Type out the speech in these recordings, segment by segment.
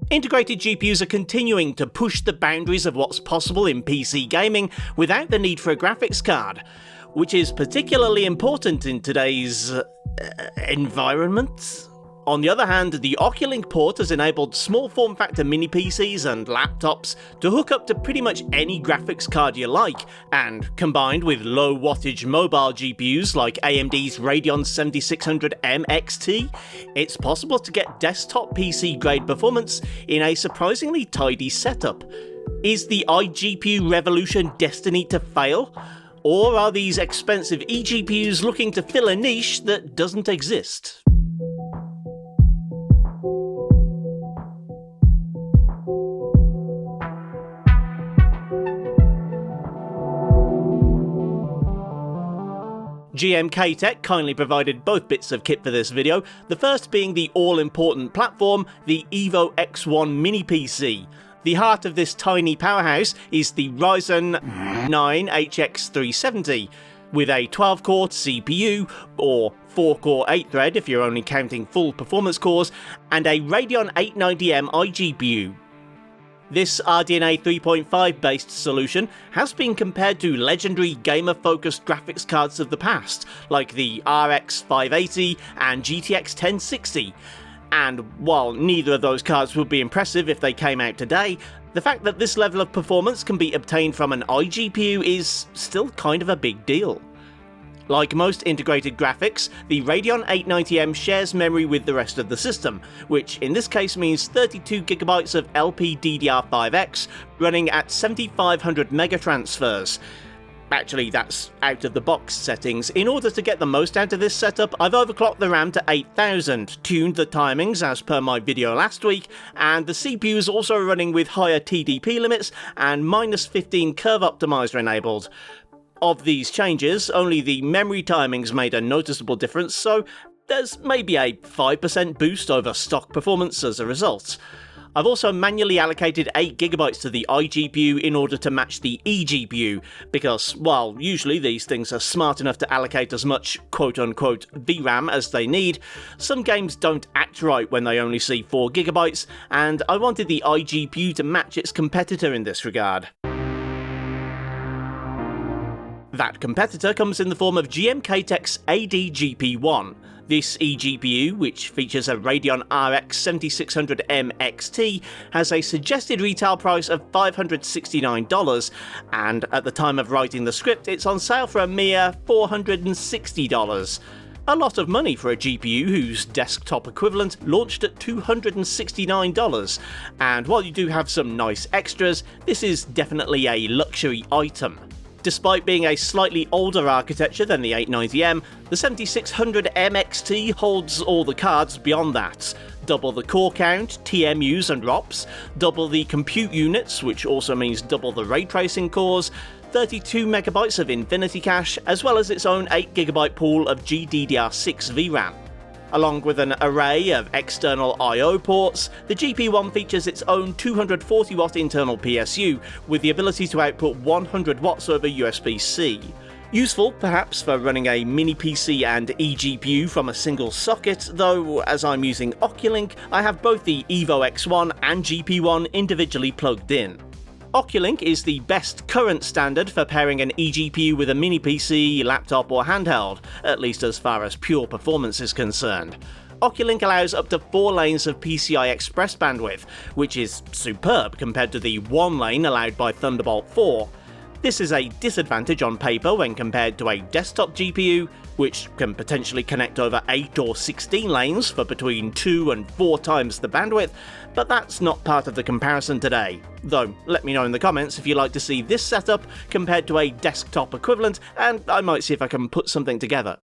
Integrated GPUs are continuing to push the boundaries of what's possible in PC gaming without the need for a graphics card, which is particularly important in today's environment. On the other hand, the Oculink port has enabled small form factor mini PCs and laptops to hook up to pretty much any graphics card you like, and combined with low wattage mobile GPUs like AMD's Radeon 7600M XT, it's possible to get desktop PC grade performance in a surprisingly tidy setup. Is the iGPU revolution destined to fail? Or are these expensive eGPUs looking to fill a niche that doesn't exist? GMKTec kindly provided both bits of kit for this video, the first being the all-important platform, the EVO-X1 mini PC. The heart of this tiny powerhouse is the Ryzen 9 HX370, with a 12-core CPU, or 4-core 8-thread if you're only counting full performance cores, and a Radeon 890M iGPU. This RDNA 3.5 based solution has been compared to legendary gamer-focused graphics cards of the past, like the RX 580 and GTX 1060. And while neither of those cards would be impressive if they came out today, the fact that this level of performance can be obtained from an iGPU is still kind of a big deal. Like most integrated graphics, the Radeon 890M shares memory with the rest of the system, which in this case means 32GB of LPDDR5X running at 7500 megatransfers. Actually, that's out of the box settings. In order to get the most out of this setup, I've overclocked the RAM to 8000, tuned the timings as per my video last week, and the CPU is also running with higher TDP limits and -15 curve optimizer enabled. Of these changes, only the memory timings made a noticeable difference, so there's maybe a 5% boost over stock performance as a result. I've also manually allocated 8GB to the iGPU in order to match the eGPU, because while usually these things are smart enough to allocate as much quote-unquote VRAM as they need, some games don't act right when they only see 4GB, and I wanted the iGPU to match its competitor in this regard. That competitor comes in the form of GMKTec's AD-GP1. This eGPU, which features a Radeon RX 7600M XT, has a suggested retail price of $569, and at the time of writing the script it's on sale for a mere $460. A lot of money for a GPU whose desktop equivalent launched at $269, and while you do have some nice extras, this is definitely a luxury item. Despite being a slightly older architecture than the 890M, the 7600M XT holds all the cards beyond that. Double the core count, TMUs and ROPs, double the compute units, which also means double the ray tracing cores, 32MB of Infinity Cache, as well as its own 8GB pool of GDDR6 VRAM. Along with an array of external I/O ports, the GP1 features its own 240W internal PSU, with the ability to output 100W over USB-C. Useful, perhaps, for running a mini PC and eGPU from a single socket, though as I'm using Oculink, I have both the EVO-X1 and GP1 individually plugged in. Oculink is the best current standard for pairing an eGPU with a mini PC, laptop or handheld, at least as far as pure performance is concerned. Oculink allows up to 4 lanes of PCI Express bandwidth, which is superb compared to the 1 lane allowed by Thunderbolt 4. This is a disadvantage on paper when compared to a desktop GPU, which can potentially connect over 8 or 16 lanes for between 2 and 4 times the bandwidth, but that's not part of the comparison today. Though, let me know in the comments if you'd like to see this setup compared to a desktop equivalent, and I might see if I can put something together.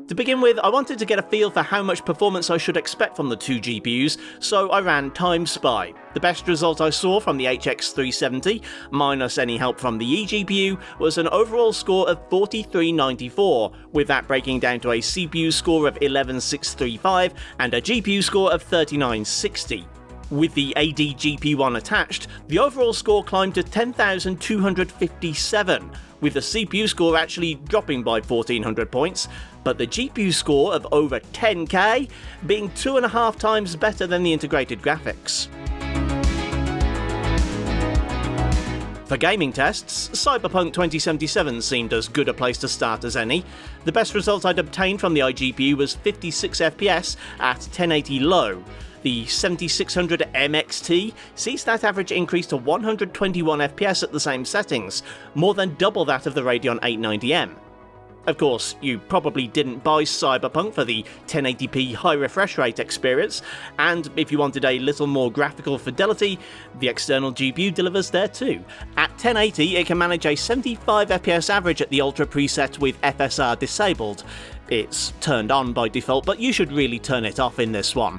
To begin with, I wanted to get a feel for how much performance I should expect from the two GPUs, so I ran TimeSpy. The best result I saw from the HX370, minus any help from the eGPU, was an overall score of 4394, with that breaking down to a CPU score of 11635 and a GPU score of 3960. With the AD-GP1 attached, the overall score climbed to 10,257, with the CPU score actually dropping by 1,400 points, but the GPU score of over 10k being 2.5 times better than the integrated graphics. For gaming tests, Cyberpunk 2077 seemed as good a place to start as any. The best result I'd obtained from the iGPU was 56 FPS at 1080 low. The 7600 MXT sees that average increase to 121 FPS at the same settings, more than double that of the Radeon 890M. Of course, you probably didn't buy Cyberpunk for the 1080p high refresh rate experience, and if you wanted a little more graphical fidelity, the external GPU delivers there too. At 1080, it can manage a 75 FPS average at the Ultra preset with FSR disabled. It's turned on by default, but you should really turn it off in this one.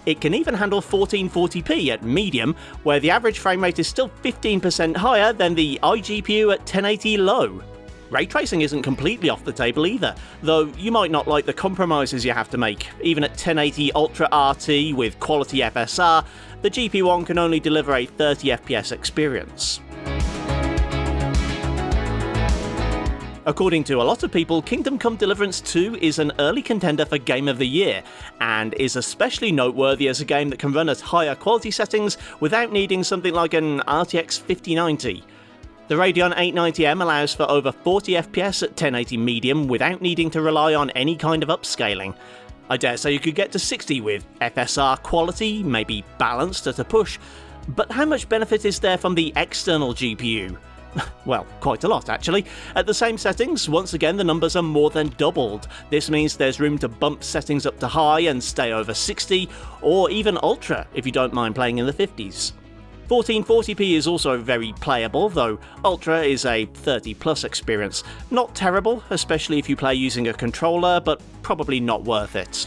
It can even handle 1440p at medium, where the average frame rate is still 15% higher than the iGPU at 1080 low. Ray tracing isn't completely off the table either, though you might not like the compromises you have to make. Even at 1080 Ultra RT with quality FSR, the GP1 can only deliver a 30 FPS experience. According to a lot of people, Kingdom Come Deliverance 2 is an early contender for Game of the Year, and is especially noteworthy as a game that can run at higher quality settings without needing something like an RTX 5090. The Radeon 890M allows for over 40 FPS at 1080 medium without needing to rely on any kind of upscaling. I dare say you could get to 60 with FSR quality, maybe balanced at a push, but how much benefit is there from the external GPU? Well, quite a lot actually. At the same settings, once again the numbers are more than doubled. This means there's room to bump settings up to high and stay over 60, or even ultra if you don't mind playing in the 50s. 1440p is also very playable, though Ultra is a 30 plus experience. Not terrible, especially if you play using a controller, but probably not worth it.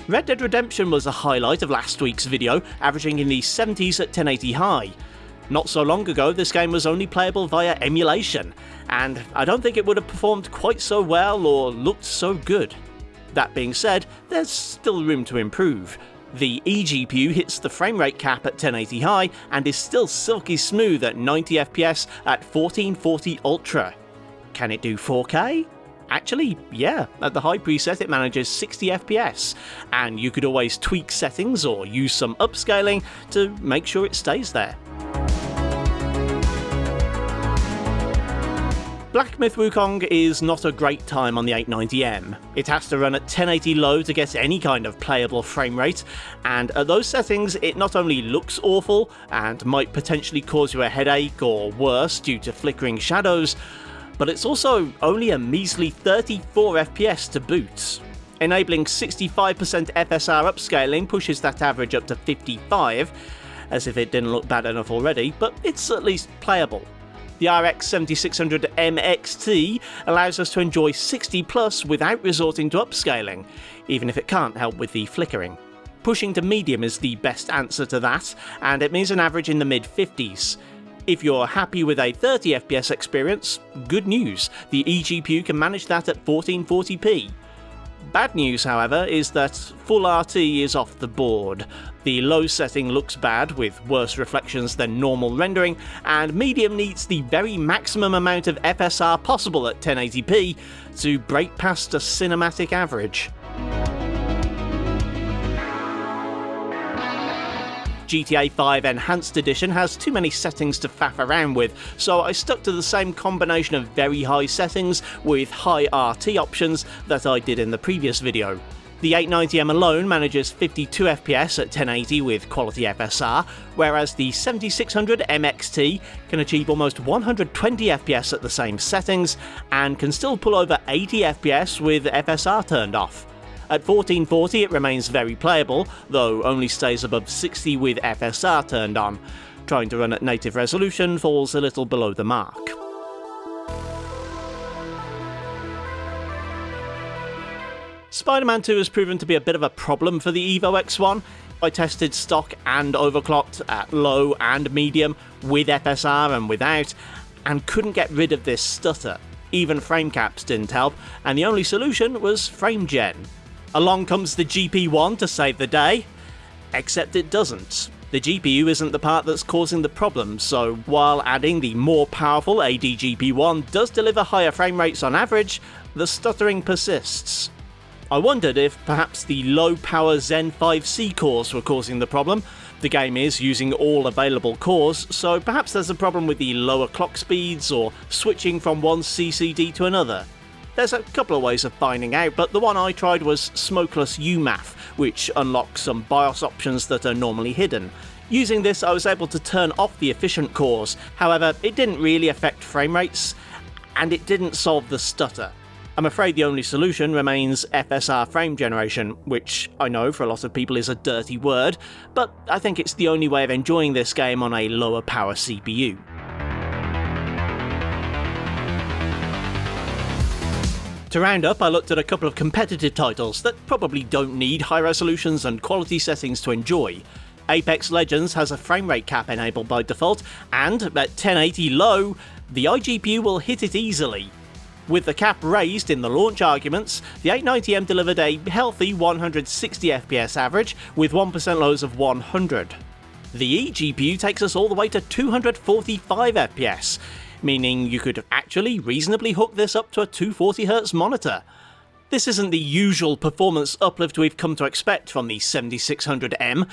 Red Dead Redemption was a highlight of last week's video, averaging in the 70s at 1080 high. Not so long ago, this game was only playable via emulation, and I don't think it would have performed quite so well or looked so good. That being said, there's still room to improve. The eGPU hits the frame rate cap at 1080 high and is still silky smooth at 90 FPS at 1440 Ultra. Can it do 4K? Actually, yeah, at the high preset it manages 60 FPS, and you could always tweak settings or use some upscaling to make sure it stays there. Black Myth Wukong is not a great time on the 890M. It has to run at 1080 low to get any kind of playable frame rate, and at those settings it not only looks awful and might potentially cause you a headache or worse due to flickering shadows, but it's also only a measly 34 FPS to boot. Enabling 65% FSR upscaling pushes that average up to 55, as if it didn't look bad enough already, but it's at least playable. The RX 7600 MXT allows us to enjoy 60 plus without resorting to upscaling, even if it can't help with the flickering. Pushing to medium is the best answer to that, and it means an average in the mid-50s. If you're happy with a 30 FPS experience, good news, the eGPU can manage that at 1440p. Bad news, however, is that full RT is off the board. The low setting looks bad, with worse reflections than normal rendering, and medium needs the very maximum amount of FSR possible at 1080p to break past a cinematic average. GTA 5 Enhanced Edition has too many settings to faff around with, so I stuck to the same combination of very high settings with high RT options that I did in the previous video. The 890M alone manages 52 FPS at 1080 with quality FSR, whereas the 7600 MXT can achieve almost 120 FPS at the same settings, and can still pull over 80 FPS with FSR turned off. At 1440 it remains very playable, though only stays above 60 with FSR turned on. Trying to run at native resolution falls a little below the mark. Spider-Man 2 has proven to be a bit of a problem for the EVO-X1. I tested stock and overclocked at low and medium, with FSR and without, and couldn't get rid of this stutter. Even frame caps didn't help, and the only solution was frame gen. Along comes the GP1 to save the day, except it doesn't. The GPU isn't the part that's causing the problem, so while adding the more powerful AD-GP1 does deliver higher frame rates on average, the stuttering persists. I wondered if perhaps the low-power Zen 5C cores were causing the problem. The game is using all available cores, so perhaps there's a problem with the lower clock speeds or switching from one CCD to another. There's a couple of ways of finding out, but the one I tried was Smokeless UMAF, which unlocks some BIOS options that are normally hidden. Using this, I was able to turn off the efficient cores. However, it didn't really affect frame rates, and it didn't solve the stutter. I'm afraid the only solution remains FSR frame generation, which I know for a lot of people is a dirty word, but I think it's the only way of enjoying this game on a lower power CPU. To round up, I looked at a couple of competitive titles that probably don't need high resolutions and quality settings to enjoy. Apex Legends has a frame rate cap enabled by default, and at 1080 low, the iGPU will hit it easily. With the cap raised in the launch arguments, the 890M delivered a healthy 160 FPS average with 1% lows of 100. The eGPU takes us all the way to 245 FPS, meaning you could actually reasonably hook this up to a 240Hz monitor. This isn't the usual performance uplift we've come to expect from the 7600M,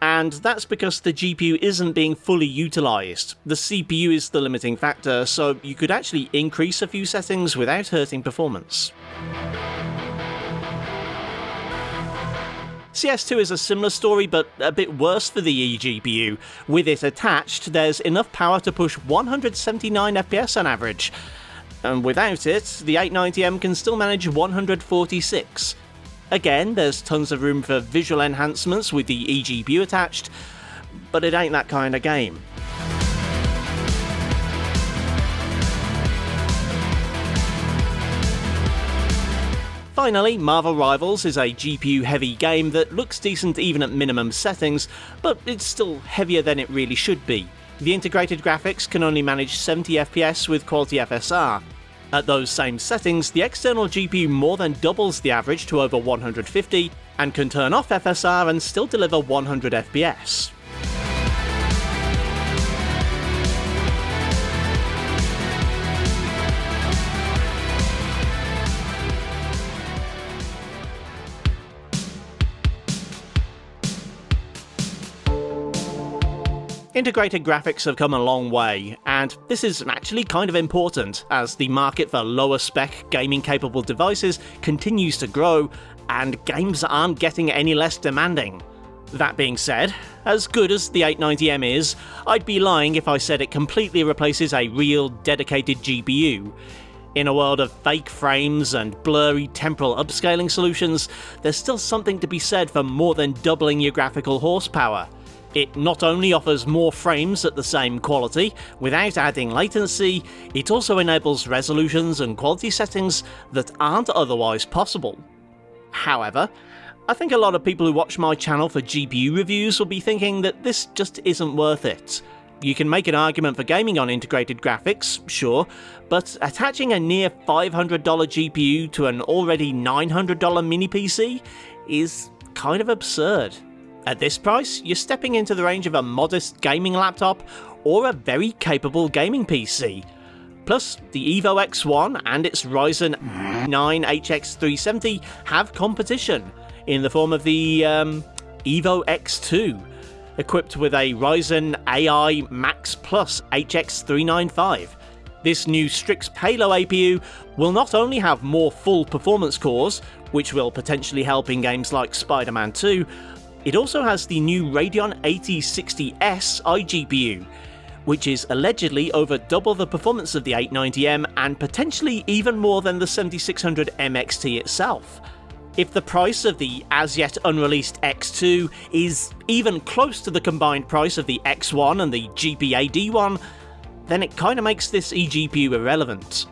and that's because the GPU isn't being fully utilised. The CPU is the limiting factor, so you could actually increase a few settings without hurting performance. CS2 is a similar story, but a bit worse for the eGPU. With it attached, there's enough power to push 179 FPS on average. And without it, the 890M can still manage 146. Again, there's tons of room for visual enhancements with the eGPU attached, but it ain't that kind of game. Finally, Marvel Rivals is a GPU-heavy game that looks decent even at minimum settings, but it's still heavier than it really should be. The integrated graphics can only manage 70 FPS with quality FSR. At those same settings, the external GPU more than doubles the average to over 150, and can turn off FSR and still deliver 100 FPS. Integrated graphics have come a long way, and this is actually kind of important, as the market for lower spec gaming capable devices continues to grow, and games aren't getting any less demanding. That being said, as good as the 890M is, I'd be lying if I said it completely replaces a real, dedicated GPU. In a world of fake frames and blurry temporal upscaling solutions, there's still something to be said for more than doubling your graphical horsepower. It not only offers more frames at the same quality, without adding latency, it also enables resolutions and quality settings that aren't otherwise possible. However, I think a lot of people who watch my channel for GPU reviews will be thinking that this just isn't worth it. You can make an argument for gaming on integrated graphics, sure, but attaching a near $500 GPU to an already $900 mini PC is kind of absurd. At this price, you're stepping into the range of a modest gaming laptop or a very capable gaming PC. Plus, the EVO-X1 and its Ryzen 9 HX370 have competition, in the form of the EVO-X2, equipped with a Ryzen AI Max Plus HX395. This new Strix Halo APU will not only have more full performance cores, which will potentially help in games like Spider-Man 2, it also has the new Radeon 8060S iGPU, which is allegedly over double the performance of the 890M and potentially even more than the 7600M XT itself. If the price of the as-yet unreleased X2 is even close to the combined price of the X1 and the GP AD-1, then it kinda makes this eGPU irrelevant.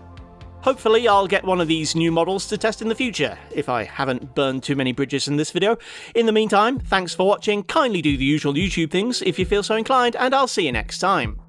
Hopefully I'll get one of these new models to test in the future, if I haven't burned too many bridges in this video. In the meantime, thanks for watching, kindly do the usual YouTube things if you feel so inclined, and I'll see you next time.